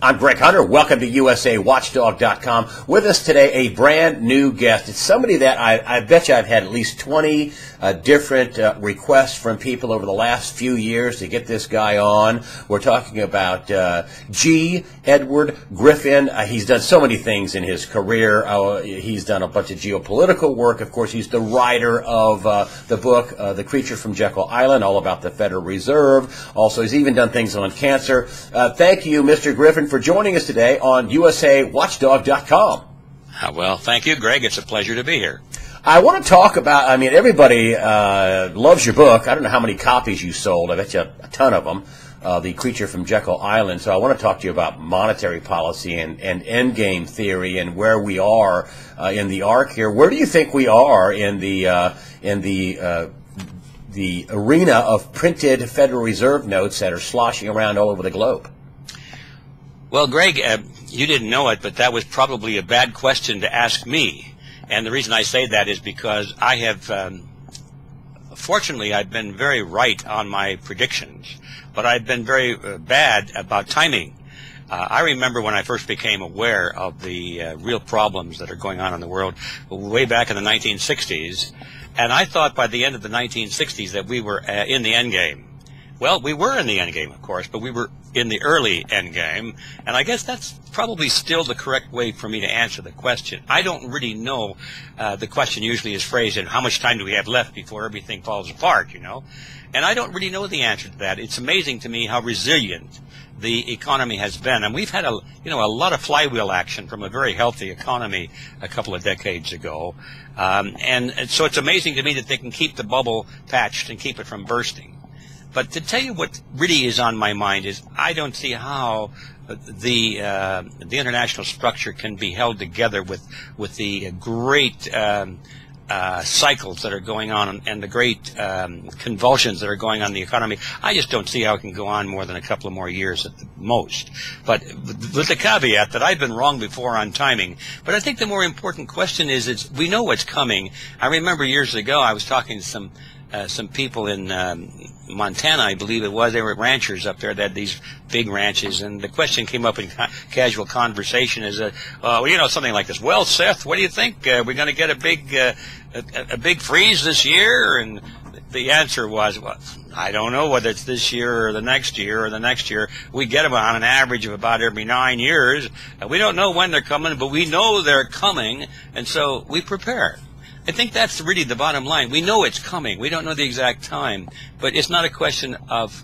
I'm Greg Hunter. Welcome to USAWatchdog.com. With us today, a brand new guest. It's somebody that I bet you I've had at least 20 different requests from people over the last few years to get this guy on. We're talking about G. Edward Griffin. He's done so many things in his career. He's done a bunch of geopolitical work. Of course, he's the writer of the book, The Creature from Jekyll Island, all about the Federal Reserve. Also, he's even done things on cancer. Thank you, Mr. Griffin, for joining us today on USAWatchdog.com. Well, thank you, Greg. It's a pleasure to be here. I want to talk about, everybody loves your book. I don't know how many copies you sold. I bet you a ton of them, The Creature from Jekyll Island. So I want to talk to you about monetary policy and endgame theory and where we are in the arc here. Where do you think we are in the arena of printed Federal Reserve notes that are sloshing around all over the globe? Well, Greg, you didn't know it, but that was probably a bad question to ask me. And the reason I say that is because I have, fortunately, I've been very right on my predictions, but I've been very bad about timing. I remember when I first became aware of the real problems that are going on in the world way back in the 1960s, and I thought by the end of the 1960s that we were in the end game. Well, we were in the end game, of course, but we were in the early end game, and I guess that's probably still the correct way for me to answer the question. I don't really know. The question usually is phrased in how much time do we have left before everything falls apart, you know? And I don't really know the answer to that. It's amazing to me how resilient the economy has been, and we've had a lot of flywheel action from a very healthy economy a couple of decades ago, and so it's amazing to me that they can keep the bubble patched and keep it from bursting. But to tell you what really is on my mind is I don't see how the international structure can be held together with the great cycles that are going on and the great convulsions that are going on in the economy. I just don't see how it can go on more than a couple of more years at the most. But with the caveat that I've been wrong before on timing. But I think the more important question is we know what's coming. I remember years ago I was talking to some people in Montana, I believe it was. They were ranchers up there that had these big ranches, and the question came up in casual conversation is, something like this. Well, Seth, what do you think? We're going to get a big freeze this year? And the answer was, well, I don't know whether it's this year or the next year or the next year. We get them on an average of about every 9 years. We don't know when they're coming, but we know they're coming, and so we prepare. I think that's really the bottom line. We know it's coming. We don't know the exact time, but it's not a question of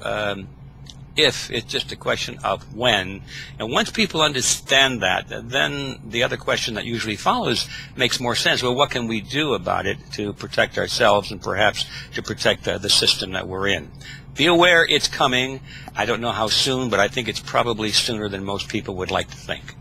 if, it's just a question of when. And once people understand that, then the other question that usually follows makes more sense. Well, what can we do about it to protect ourselves and perhaps to protect the system that we're in? Be aware it's coming. I don't know how soon, but I think it's probably sooner than most people would like to think.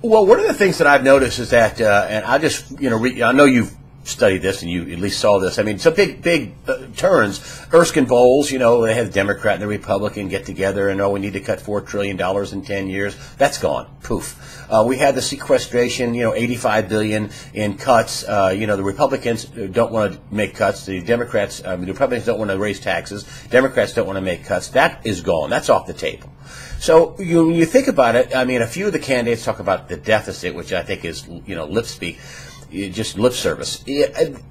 Well, one of the things that I've noticed is that, and I just, I know you've studied this and you at least saw this. Some big turns. Erskine Bowles, they had the Democrat and the Republican get together and, we need to cut $4 trillion in 10 years. That's gone. Poof. We had the sequestration, $85 billion in cuts. The Republicans don't want to make cuts. The Democrats, the Republicans don't want to raise taxes. Democrats don't want to make cuts. That is gone. That's off the table. So you think about it, a few of the candidates talk about the deficit, which I think is, lip speak. Just lip service.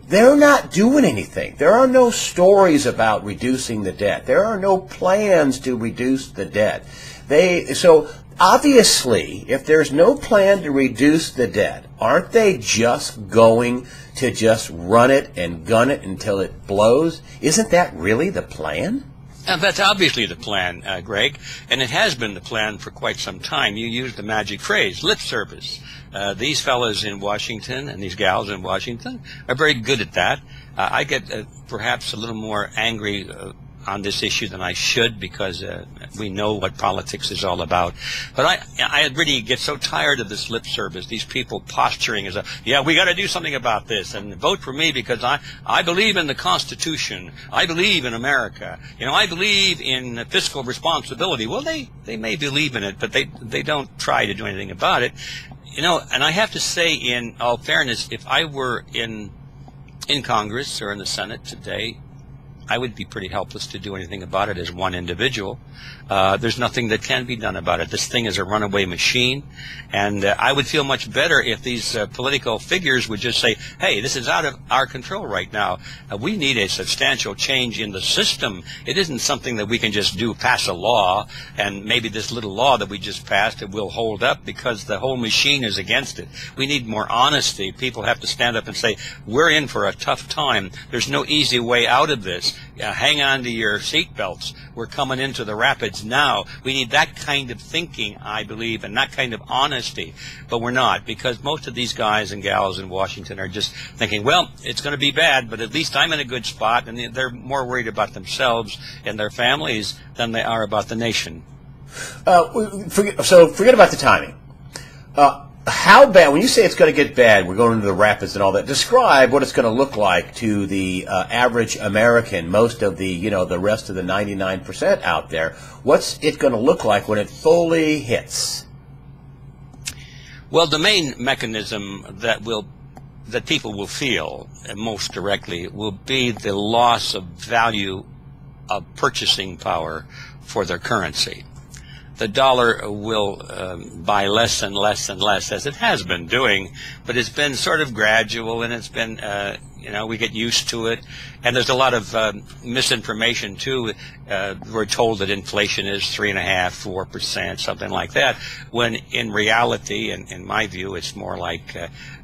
They're not doing anything. There are no stories about reducing the debt. There are no plans to reduce the debt. So obviously, if there's no plan to reduce the debt, aren't they just going to just run it and gun it until it blows? Isn't that really the plan? That's obviously the plan, Greg, and it has been the plan for quite some time. You used the magic phrase, lip service. These fellas in Washington and these gals in Washington are very good at that. I get perhaps a little more angry on this issue than I should because we know what politics is all about. But I really get so tired of this lip service, these people posturing as we got to do something about this and vote for me because I believe in the Constitution. I believe in America. I believe in fiscal responsibility. Well, they may believe in it, but they don't try to do anything about it. And I have to say, in all fairness, if I were in Congress or in the Senate today, I would be pretty helpless to do anything about it as one individual. There's nothing that can be done about it. This thing is a runaway machine, and I would feel much better if these political figures would just say, hey, this is out of our control right now. We need a substantial change in the system. It isn't something that we can just pass a law, and maybe this little law that we just passed, it will hold up because the whole machine is against it. We need more honesty. People have to stand up and say, we're in for a tough time. There's no easy way out of this. Hang on to your seatbelts. We're coming into the rapids now. We need that kind of thinking, I believe, and that kind of honesty. But we're not, because most of these guys and gals in Washington are just thinking, well, it's going to be bad, but at least I'm in a good spot, and they're more worried about themselves and their families than they are about the nation. Forget about the timing. How bad, when you say it's going to get bad, we're going into the rapids and all that, describe what it's going to look like to the average American, most of the, the rest of the 99% out there. What's it going to look like when it fully hits? Well, the main mechanism that people will feel most directly will be the loss of value of purchasing power for their currency. The dollar will buy less and less and less, as it has been doing, but it's been sort of gradual, and it's been, we get used to it. And there's a lot of misinformation, too. We're told that inflation is 3.5%, 4%, something like that, when in reality, in my view, it's more like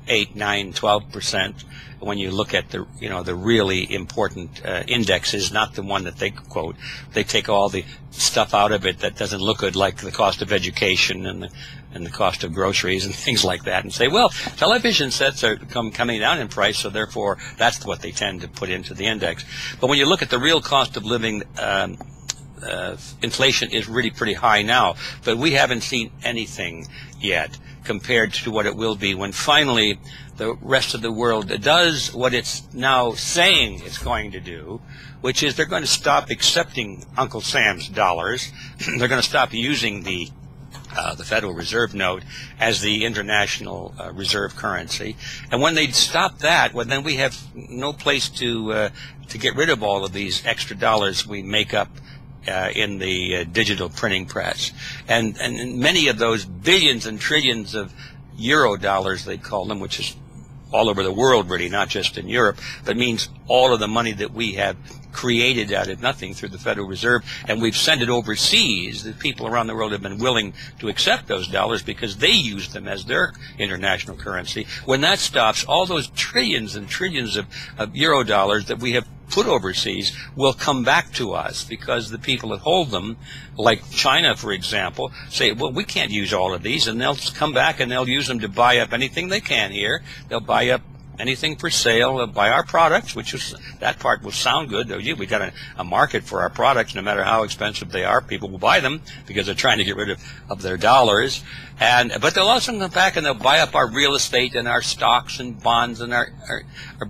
8, 9, 12%. When you look at the the really important indexes, not the one that they quote, they take all the stuff out of it that doesn't look good, like the cost of education and the cost of groceries and things like that, and say, well, television sets are coming down in price, so therefore that's what they tend to put into the index. But when you look at the real cost of living, inflation is really pretty high now, but we haven't seen anything yet compared to what it will be when finally the rest of the world does what it's now saying it's going to do, which is they're going to stop accepting Uncle Sam's dollars. They're going to stop using the Federal Reserve note as the international reserve currency. And when they stop that, well, then we have no place to get rid of all of these extra dollars we make up in the digital printing press. And many of those billions and trillions of euro dollars, they call them, which is all over the world, really, not just in Europe, but means all of the money that we have created out of nothing through the Federal Reserve, and we've sent it overseas. The people around the world have been willing to accept those dollars because they use them as their international currency. When that stops, all those trillions and trillions of euro dollars that we have put overseas will come back to us, because the people that hold them, like China, for example, say, well, we can't use all of these, and they'll come back and they'll use them to buy up anything they can here. They'll buy up anything for sale, they'll buy our products, which is, that part will sound good. We got a market for our products. No matter how expensive they are, people will buy them because they're trying to get rid of their dollars. But they'll also come back and they'll buy up our real estate and our stocks and bonds and our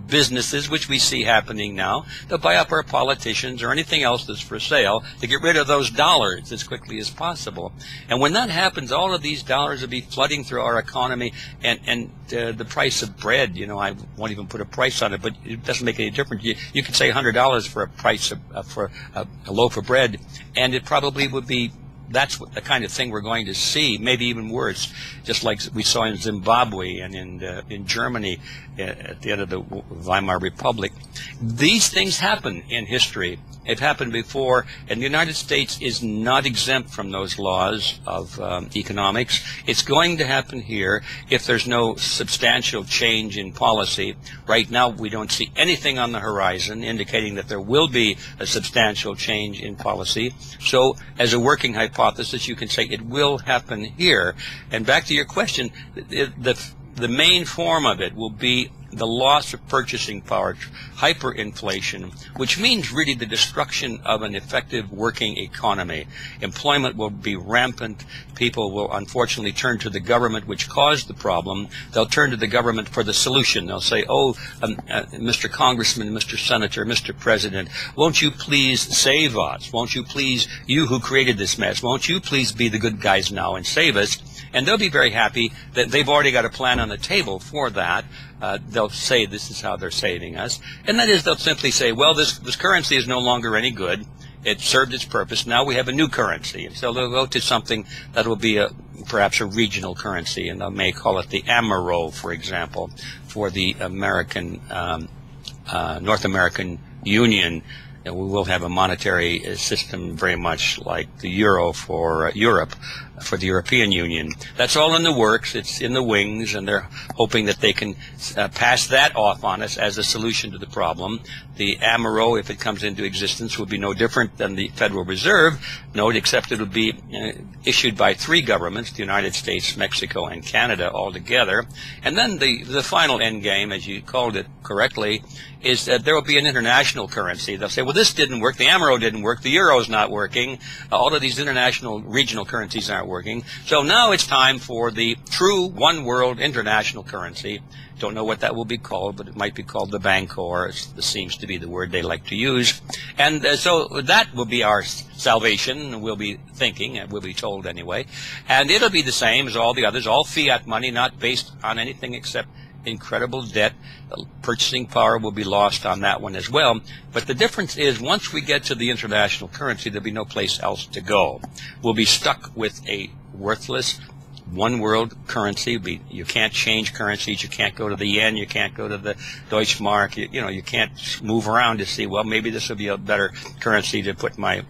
businesses, which we see happening now. They'll buy up our politicians or anything else that's for sale to get rid of those dollars as quickly as possible. And when that happens, all of these dollars will be flooding through our economy, and the price of bread, I won't even put a price on it, but it doesn't make any difference. You could say $100 for a price for a loaf of bread, and it probably would be. That's the kind of thing we're going to see, maybe even worse, just like we saw in Zimbabwe and in Germany at the end of the Weimar Republic. These things happen in history. They've happened before, and the United States is not exempt from those laws of economics. It's going to happen here if there's no substantial change in policy. Right now, we don't see anything on the horizon indicating that there will be a substantial change in policy. So, as a working hypothesis, you can say it will happen here. And back to your question, the main form of it will be the loss of purchasing power, hyperinflation, which means really the destruction of an effective working economy. Employment will be rampant. People will unfortunately turn to the government, which caused the problem. They'll turn to the government for the solution. They'll say, Mr. Congressman, Mr. Senator, Mr. President, won't you please save us? Won't you please, you who created this mess, won't you please be the good guys now and save us? And they'll be very happy that they've already got a plan on the table for that. They'll they'll say this is how they're saving us. And that is, they'll simply say, well, this currency is no longer any good. It served its purpose. Now we have a new currency. And so they'll go to something that will be perhaps a regional currency, and they may call it the Amero, for example, for the North American Union. And we will have a monetary system very much like the euro for Europe, for the European Union. That's all in the works. It's in the wings, and they're hoping that they can pass that off on us as a solution to the problem. The Amero, if it comes into existence, will be no different than the Federal Reserve note, except it will be issued by 3 governments, the United States, Mexico, and Canada all together. And then the final end game, as you called it correctly, is that there will be an international currency. They'll say, well, this didn't work, the Amero didn't work, the Euro's not working, all of these international regional currencies aren't working. So now it's time for the true one world international currency. Don't know what that will be called, but it might be called the Bancor. This seems to be the word they like to use. And so that will be our salvation, we'll be thinking, and we'll be told anyway. And it'll be the same as all the others, all fiat money, not based on anything except incredible debt. Purchasing power will be lost on that one as well. But the difference is, once we get to the international currency, there'll be no place else to go. We'll be stuck with a worthless one world currency. You can't change currencies. You can't go to the yen. You can't go to the Deutschmark. You can't move around to see, well, maybe this will be a better currency to put my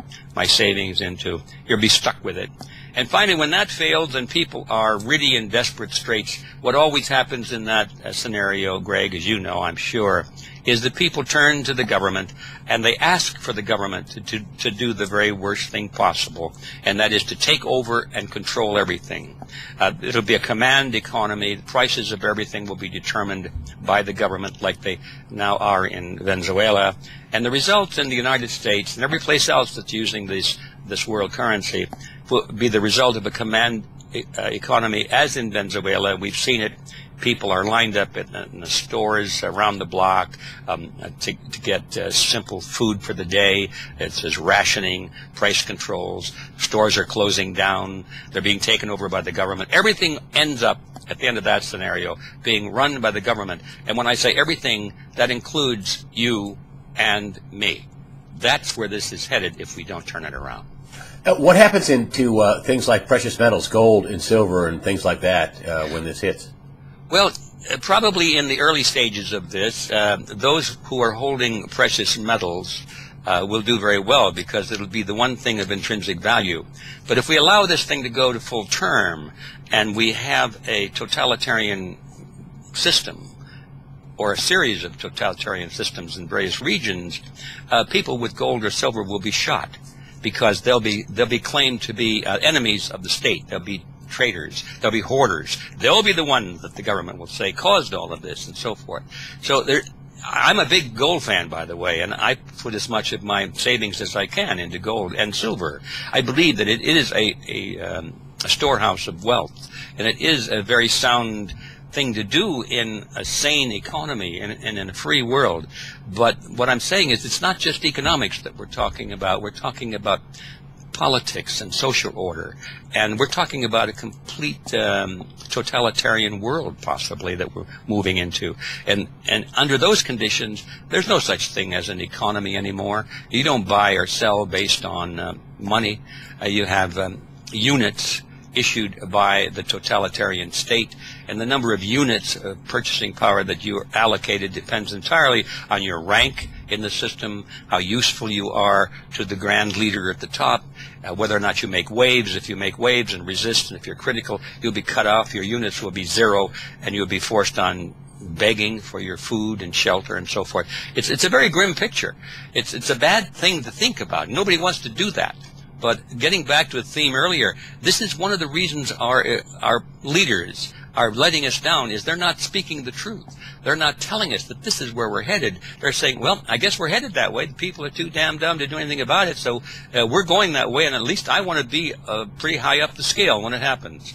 savings into. You'll be stuck with it. And finally, when that fails and people are really in desperate straits, what always happens in that scenario, Greg, as you know, I'm sure, is that people turn to the government and they ask for the government to do the very worst thing possible, and that is to take over and control everything. It'll be a command economy. The prices of everything will be determined by the government, like they now are in Venezuela. And the results in the United States and every place else that's using this world currency will be the result of a command economy, as in Venezuela. We've seen it. People are lined up in the stores around the block to get simple food for the day. It says rationing, price controls. Stores are closing down. They're being taken over by the government. Everything ends up, at the end of that scenario, being run by the government. And when I say everything, that includes you and me. That's where this is headed if we don't turn it around. What happens to things like precious metals, gold and silver and things like that when this hits? Well, probably in the early stages of this, those who are holding precious metals will do very well, because it'll be the one thing of intrinsic value. But if we allow this thing to go to full term and we have a totalitarian system, or a series of totalitarian systems in various regions, people with gold or silver will be shot, because they'll be claimed to be enemies of the state. They'll be traitors. They'll be hoarders. They'll be the ones that the government will say caused all of this, and so forth. So I'm a big gold fan, by the way, and I put as much of my savings as I can into gold and silver. I believe that it is a storehouse of wealth, and it is a very sound thing to do in a sane economy and in a free world. But what I'm saying is, it's not just economics that we're talking about. We're talking about politics and social order, and we're talking about a complete totalitarian world, possibly, that we're moving into. And under those conditions, there's no such thing as an economy anymore. You don't buy or sell based on money. You have units issued by the totalitarian state, and the number of units of purchasing power that you are allocated depends entirely on your rank in the system, how useful you are to the grand leader at the top, whether or not you make waves. If you make waves and resist, and if you're critical, you'll be cut off, your units will be zero, and you'll be forced on begging for your food and shelter and so forth. It's a very grim picture. It's a bad thing to think about. Nobody wants to do that. But getting back to a theme earlier, this is one of the reasons our leaders are letting us down, is they're not speaking the truth. They're not telling us that this is where we're headed. They're saying, well, I guess we're headed that way. The people are too damn dumb to do anything about it, so we're going that way, and at least I want to be pretty high up the scale when it happens.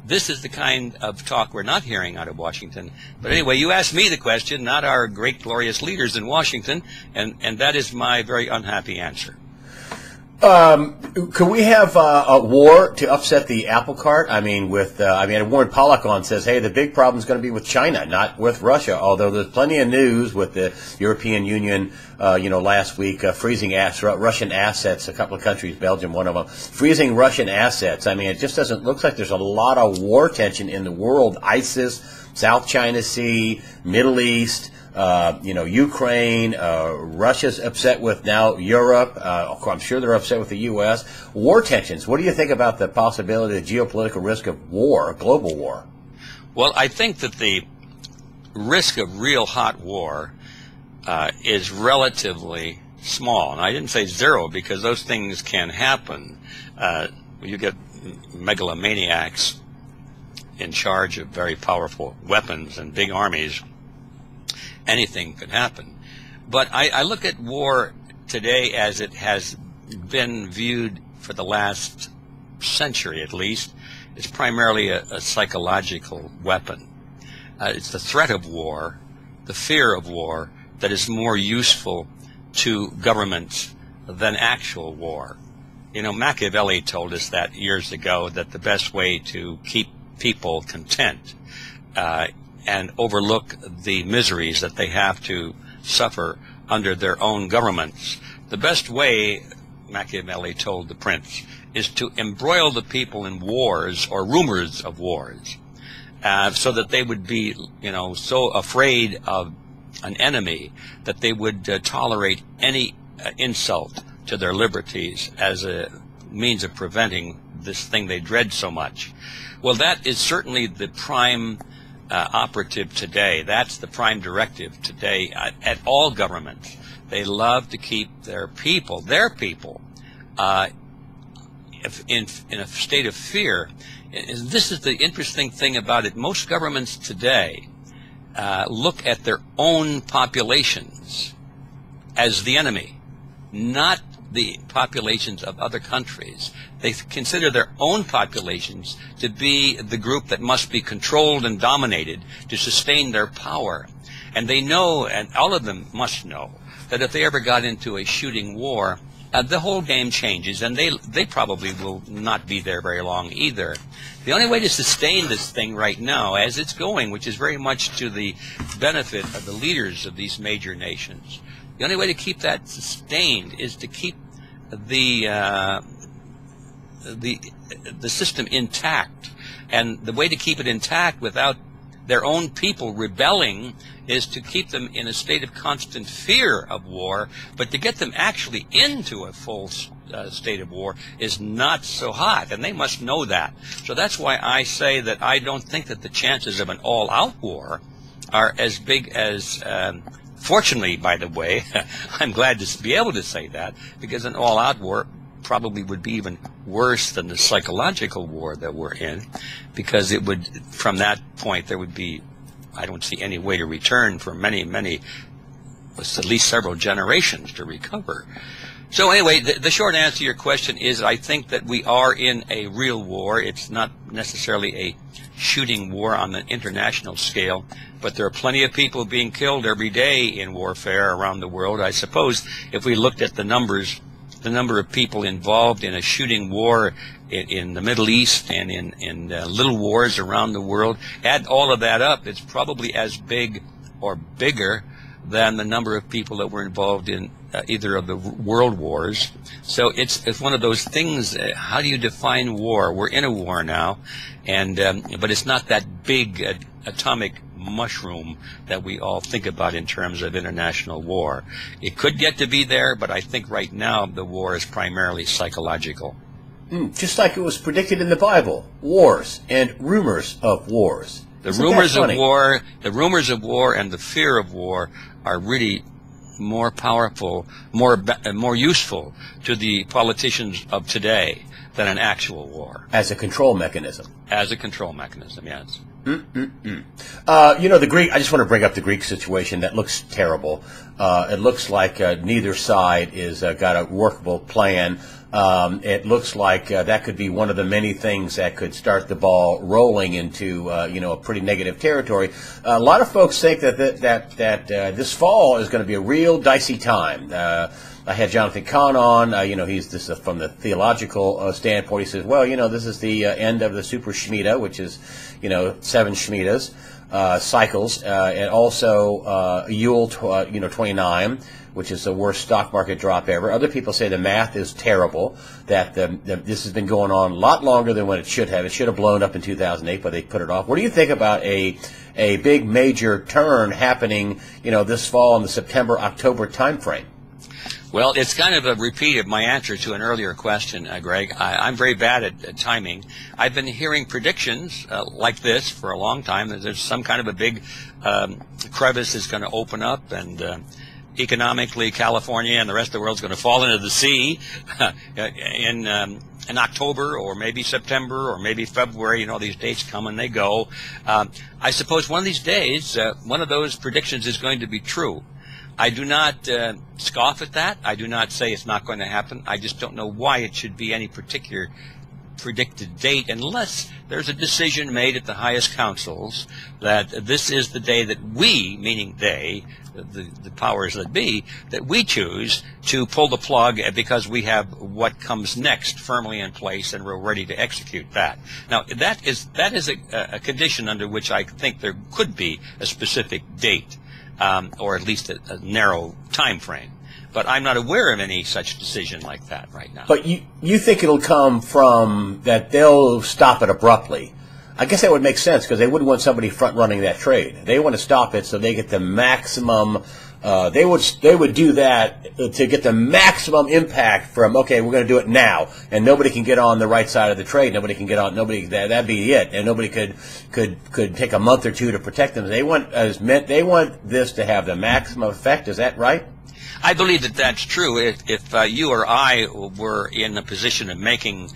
This is the kind of talk we're not hearing out of Washington. But anyway, you asked me the question, not our great, glorious leaders in Washington, and that is my very unhappy answer. Could we have a war to upset the apple cart? I mean, Warren Pollack says, hey, the big problem is going to be with China, not with Russia. Although there's plenty of news with the European Union, last week freezing Russian assets. A couple of countries, Belgium, one of them, freezing Russian assets. I mean, it just doesn't look like there's a lot of war tension in the world. ISIS, South China Sea, Middle East. Ukraine, Russia's upset with now Europe. I'm sure they're upset with the U.S. War tensions. What do you think about the possibility, the geopolitical risk of war, global war? Well, I think that the risk of real hot war is relatively small. And I didn't say zero because those things can happen. You get megalomaniacs in charge of very powerful weapons and big armies. Anything could happen. But I look at war today as it has been viewed for the last century at least. It's primarily a psychological weapon. It's the threat of war, the fear of war, that is more useful to governments than actual war. Machiavelli told us that years ago, that the best way to keep people content and overlook the miseries that they have to suffer under their own governments. The best way, Machiavelli told the prince, is to embroil the people in wars or rumors of wars, so that they would be, so afraid of an enemy that they would tolerate any insult to their liberties as a means of preventing this thing they dread so much. Well, that is certainly the prime operative today. That's the prime directive today at all governments. They love to keep their people, in a state of fear. And this is the interesting thing about it. Most governments today look at their own populations as the enemy, not the populations of other countries. They consider their own populations to be the group that must be controlled and dominated to sustain their power. And they know, and all of them must know, that if they ever got into a shooting war, the whole game changes, and they probably will not be there very long either. The only way to sustain this thing right now, as it's going, which is very much to the benefit of the leaders of these major nations, the only way to keep that sustained is to keep the system intact. And the way to keep it intact without their own people rebelling is to keep them in a state of constant fear of war. But to get them actually into a full state of war is not so hot, and they must know that. So that's why I say that I don't think that the chances of an all-out war are as big as fortunately, by the way, I'm glad to be able to say that, because an all-out war probably would be even worse than the psychological war that we're in, because it would, from that point, there would be, I don't see any way to return for many, at least several generations to recover. So anyway, the short answer to your question is I think that we are in a real war. It's not necessarily a shooting war on an international scale, but there are plenty of people being killed every day in warfare around the world. I suppose if we looked at the numbers, the number of people involved in a shooting war in the Middle East and in little wars around the world, add all of that up, it's probably as big or bigger than the number of people that were involved in either of the world wars. So it's one of those things. How do you define war? We're in a war now, and but it's not that big atomic mushroom that we all think about in terms of international war. It could get to be there, but I think right now the war is primarily psychological. Just like it was predicted in the Bible, wars and rumors of wars. The rumors of war and the fear of war are really more powerful, more useful to the politicians of today than an actual war. As a control mechanism. As a control mechanism, yes. The Greek, I just want to bring up the Greek situation. That looks terrible. It looks like neither side is got a workable plan. It looks like that could be one of the many things that could start the ball rolling into a pretty negative territory. A lot of folks think that this fall is going to be a real dicey time. I had Jonathan Kahn on. He's this from the theological standpoint. He says, well, this is the end of the Super Shemitah, which is, 7 Shemitahs, cycles, and also Yule, 29, which is the worst stock market drop ever. Other people say the math is terrible, that this has been going on a lot longer than what it should have. It should have blown up in 2008, but they put it off. What do you think about a big major turn happening, this fall in the September-October time frame? Well, it's kind of a repeat of my answer to an earlier question, Greg. I'm very bad at timing. I've been hearing predictions like this for a long time, that there's some kind of a big crevice is going to open up, and economically California and the rest of the world is going to fall into the sea in October, or maybe September, or maybe February. These dates come and they go. I suppose one of these days, one of those predictions is going to be true. I do not scoff at that. I do not say it's not going to happen. I just don't know why it should be any particular predicted date, unless there's a decision made at the highest councils that this is the day that we, meaning they, the powers that be, that we choose to pull the plug because we have what comes next firmly in place and we're ready to execute that. Now, that is a condition under which I think there could be a specific date, or at least a narrow time frame. But I'm not aware of any such decision like that right now. But you think it'll come from that they'll stop it abruptly. I guess that would make sense, because they wouldn't want somebody front-running that trade. They want to stop it so they get the maximum. They would do that to get the maximum impact from, okay, we're going to do it now, and nobody can get on the right side of the trade. Nobody can get on. That'd be it, and nobody could take a month or two to protect them. They want this to have the maximum effect. Is that right? I believe that that's true. If you or I were in a position of making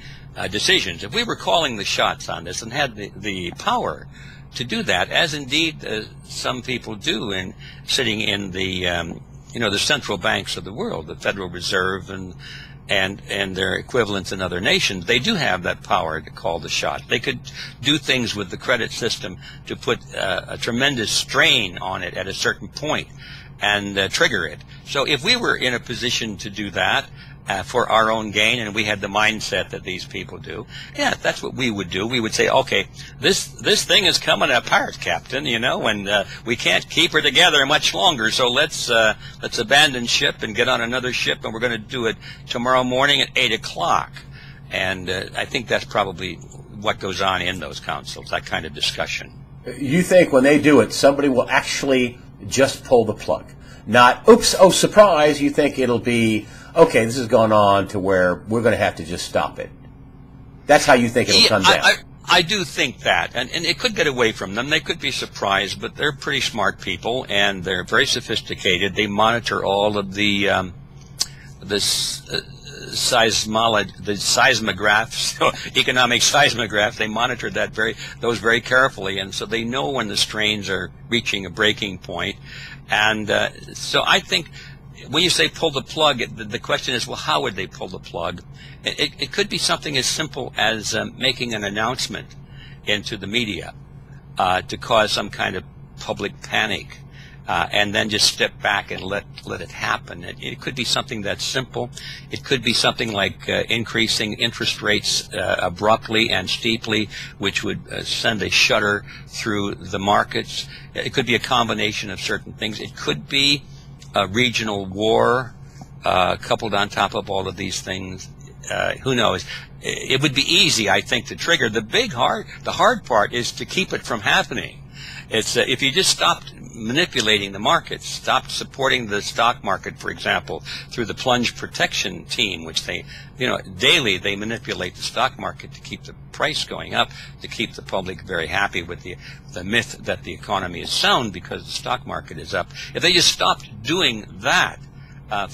decisions, if we were calling the shots on this and had the power to do that, as indeed some people do, in sitting in the the central banks of the world, the Federal Reserve and their equivalents in other nations, they do have that power to call the shot. They could do things with the credit system to put a tremendous strain on it at a certain point and trigger it. So if we were in a position to do that for our own gain, and we had the mindset that these people do, yeah, that's what we would do. We would say, okay, this thing is coming apart, Captain, and we can't keep her together much longer. So let's abandon ship and get on another ship, and we're going to do it tomorrow morning at 8 o'clock. And I think that's probably what goes on in those councils, that kind of discussion. You think when they do it, somebody will actually just pull the plug? Not, oops, oh, surprise. You think it'll be, okay, this has gone on to where we're going to have to just stop it. That's how you think it'll come down. I do think that, and it could get away from them. They could be surprised, but they're pretty smart people, and they're very sophisticated. They monitor all of the seismographs, economic seismographs. They monitor those very carefully, and so they know when the strains are reaching a breaking point. And so I think when you say pull the plug, the question is, well, how would they pull the plug? It could be something as simple as making an announcement into the media to cause some kind of public panic, and then just step back and let it happen. It could be something that's simple. It could be something like increasing interest rates abruptly and steeply, which would send a shudder through the markets. It could be a combination of certain things. It could be a regional war coupled on top of all of these things. Who knows? It would be easy, I think, to trigger. The hard part is to keep it from happening. It's if you just stopped manipulating the markets, stopped supporting the stock market, for example, through the plunge protection team, which they, daily they manipulate the stock market to keep the price going up, to keep the public very happy with the myth that the economy is sound because the stock market is up. If they just stopped doing that,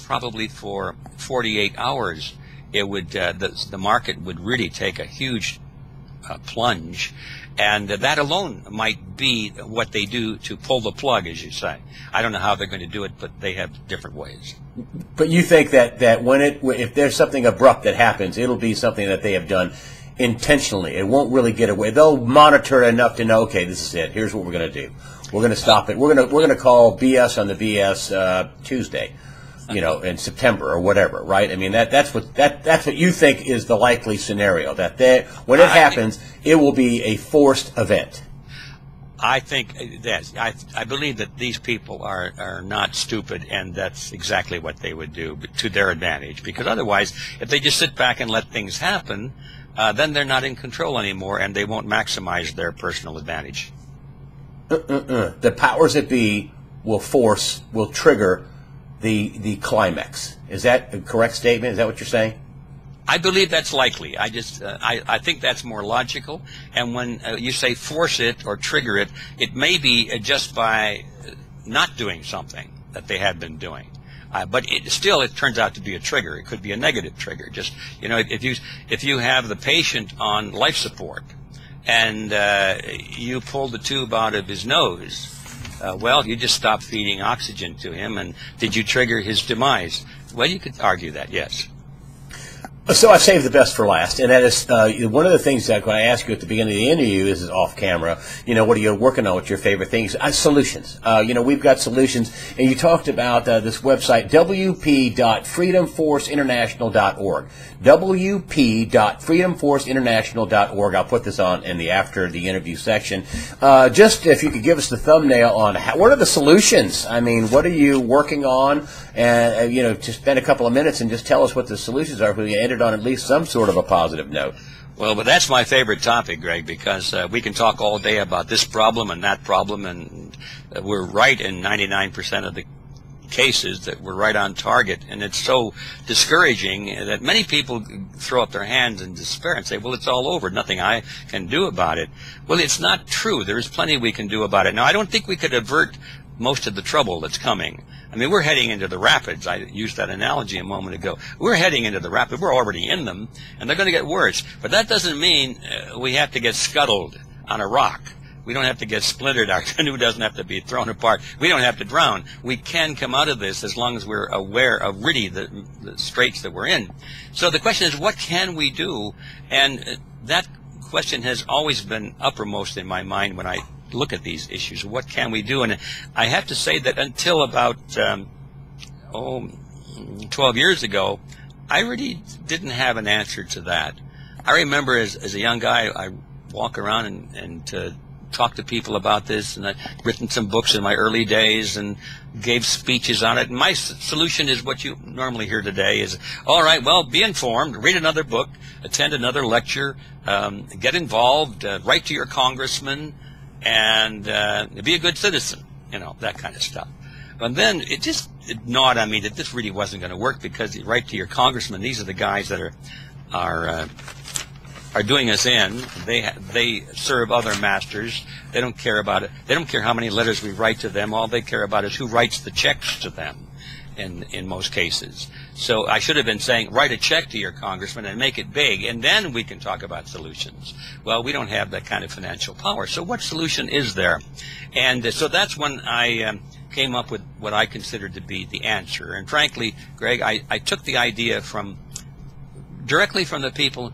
probably for 48 hours, it would the market would really take a huge plunge. And that alone might be what they do to pull the plug, as you say. I don't know how they're going to do it, but they have different ways. But you think that if there's something abrupt that happens, it'll be something that they have done intentionally. It won't really get away. They'll monitor it enough to know, okay, this is it. Here's what we're going to do. We're going to stop it. We're going to call BS on the BS Tuesday. in September or whatever, right? I mean, that's what you think is the likely scenario, that when it happens, it will be a forced event. I think that I believe that these people are not stupid, and that's exactly what they would do to their advantage. Because otherwise, if they just sit back and let things happen, then they're not in control anymore, and they won't maximize their personal advantage. The powers that be will trigger the climax. Is that a correct statement? Is that what you're saying? I believe that's likely. I think that's more logical. And when you say force it or trigger it, it may be just by not doing something that they had been doing. But it turns out to be a trigger. It could be a negative trigger. Just, if you have the patient on life support and you pull the tube out of his nose, well, you just stop feeding oxygen to him, and did you trigger his demise? Well, you could argue that, yes. So I saved the best for last, and that is one of the things that when I ask you at the beginning of the interview, this is off camera, what are you working on, what's your favorite things? Solutions. We've got solutions, and you talked about this website, wp.freedomforceinternational.org. wp.freedomforceinternational.org. I'll put this on after the interview section. Just if you could give us the thumbnail on what are the solutions? I mean, what are you working on? And, just spend a couple of minutes and just tell us what the solutions are. We ended on at least some sort of a positive note. Well, but that's my favorite topic, Greg, because we can talk all day about this problem and that problem, and we're right in 99% of the cases that we're right on target. And it's so discouraging that many people throw up their hands in despair and say, well, it's all over. Nothing I can do about it. Well, it's not true. There's plenty we can do about it. Now, I don't think we could avert most of the trouble that's coming. I mean, we're heading into the rapids. I used that analogy a moment ago. We're heading into the rapids. We're already in them, and they're going to get worse. But that doesn't mean we have to get scuttled on a rock. We don't have to get splintered. Our canoe doesn't have to be thrown apart. We don't have to drown. We can come out of this as long as we're aware of really the straits that we're in. So the question is, what can we do? And that question has always been uppermost in my mind when I look at these issues. What can we do? And I have to say that until about 12 years ago, I really didn't have an answer to that. I remember as a young guy, I walk around and talk to people about this, and I've written some books in my early days and gave speeches on it. And my solution is what you normally hear today is, all right, well, be informed, read another book, attend another lecture, get involved, write to your congressman, and be a good citizen, that kind of stuff. And then it gnawed on me that this really wasn't going to work, because you write to your congressman, these are the guys that are doing us in. They serve other masters. They don't care about it. They don't care how many letters we write to them. All they care about is who writes the checks to them in most cases. So I should have been saying, write a check to your congressman and make it big, and then we can talk about solutions. Well, we don't have that kind of financial power. So what solution is there? And so that's when I came up with what I considered to be the answer. And frankly, Greg, I took the idea directly from the people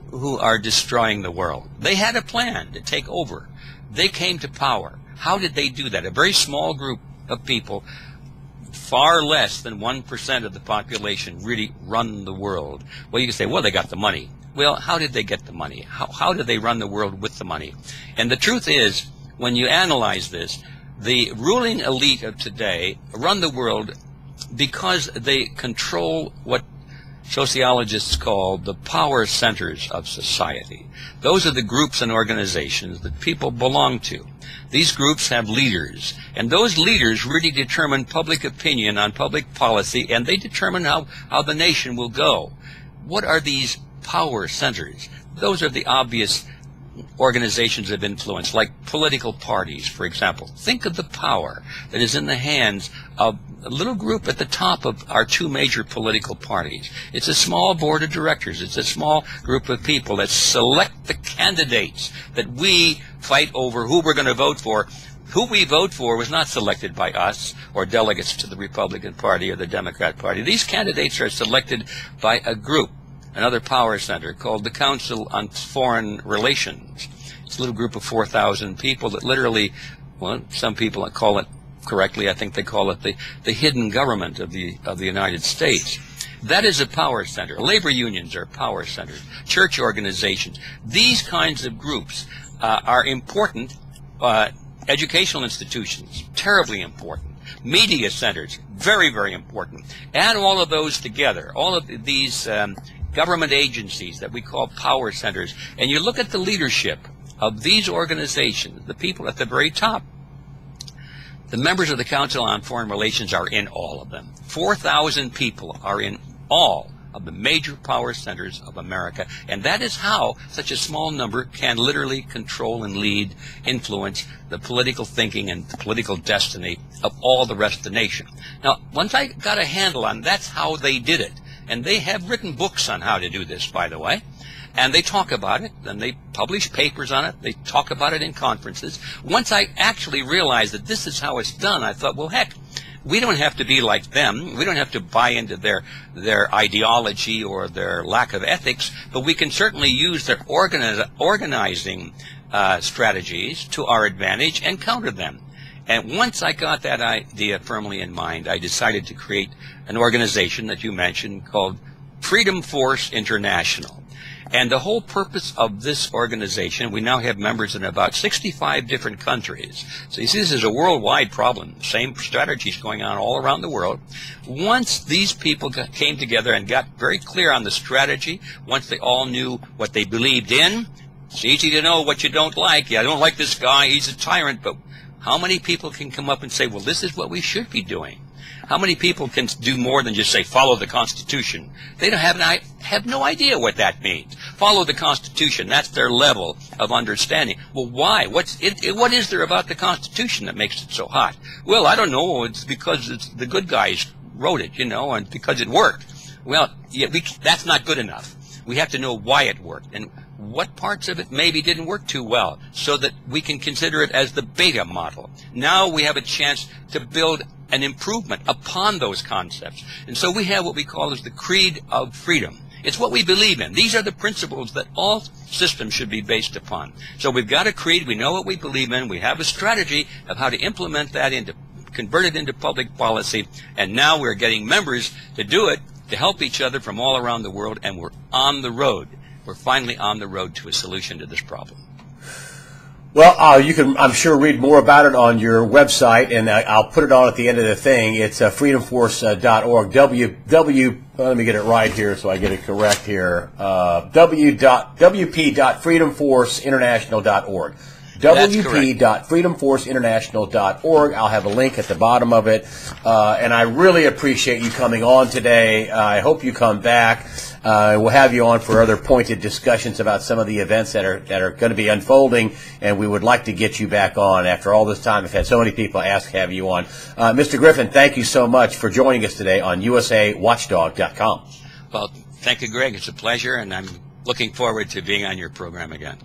who are destroying the world. They had a plan to take over. They came to power. How did they do that? A very small group of people, far less than 1% of the population, really run the world. Well, you can say, well, they got the money. Well, how did they get the money? How did they run the world with the money? And the truth is, when you analyze this, the ruling elite of today run the world because they control what sociologists call the power centers of society. Those are the groups and organizations that people belong to. These groups have leaders, and those leaders really determine public opinion on public policy, and they determine how the nation will go. What are these power centers? Those are the obvious organizations of influence, like political parties, for example. Think of the power that is in the hands of a little group at the top of our two major political parties. It's a small board of directors. It's a small group of people that select the candidates that we fight over who we're going to vote for. Who we vote for was not selected by us or delegates to the Republican Party or the Democrat Party. These candidates are selected by a group, another power center called the Council on Foreign Relations. It's a little group of 4,000 people that literally, well, some people call it correctly, I think they call it the hidden government of the United States. That is a power center. Labor unions are power centers. Church organizations. These kinds of groups are important. Educational institutions, terribly important. Media centers, very, very important. Add all of those together, all of these government agencies that we call power centers, and you look at the leadership of these organizations, the people at the very top. The members of the Council on Foreign Relations are in all of them. 4,000 people are in all of the major power centers of America, and that is how such a small number can literally control and lead, influence the political thinking and the political destiny of all the rest of the nation. Now, once I got a handle on that's how they did it, and they have written books on how to do this, by the way, and they talk about it, and they publish papers on it, they talk about it in conferences. Once I actually realized that this is how it's done, I thought, well, heck, we don't have to be like them. We don't have to buy into their ideology or their lack of ethics, but we can certainly use their organizing strategies to our advantage and counter them. And once I got that idea firmly in mind, I decided to create an organization that you mentioned called Freedom Force International. And the whole purpose of this organization, we now have members in about 65 different countries. So you see, this is a worldwide problem. Same strategies going on all around the world. Once these people came together and got very clear on the strategy, once they all knew what they believed in, it's easy to know what you don't like. Yeah, I don't like this guy, he's a tyrant, but how many people can come up and say, well, this is what we should be doing? How many people can do more than just say, follow the Constitution? They don't have no idea what that means. Follow the Constitution, that's their level of understanding. Well, why? What is there about the Constitution that makes it so hot? Well, I don't know. It's because the good guys wrote it, and because it worked. Well, yeah, that's not good enough. We have to know why it worked and what parts of it maybe didn't work too well so that we can consider it as the beta model. Now we have a chance to build an improvement upon those concepts. And so we have what we call as the creed of freedom. It's what we believe in. These are the principles that all systems should be based upon. So we've got a creed. We know what we believe in. We have a strategy of how to implement that convert it into public policy. And now we're getting members to do it, to help each other from all around the world. And we're on the road. We're finally on the road to a solution to this problem. Well, you can, I'm sure, read more about it on your website, and I'll put it on at the end of the thing. It's freedomforce.org. Let me get it right here so I get it correct here. wp.freedomforceinternational.org. wp.freedomforceinternational.org. I'll have a link at the bottom of it. And I really appreciate you coming on today. I hope you come back. We'll have you on for other pointed discussions about some of the events that are going to be unfolding, and we would like to get you back on. After all this time, I've had so many people ask to have you on. Mr. Griffin, thank you so much for joining us today on USAWatchdog.com. Well, thank you, Greg. It's a pleasure, and I'm looking forward to being on your program again.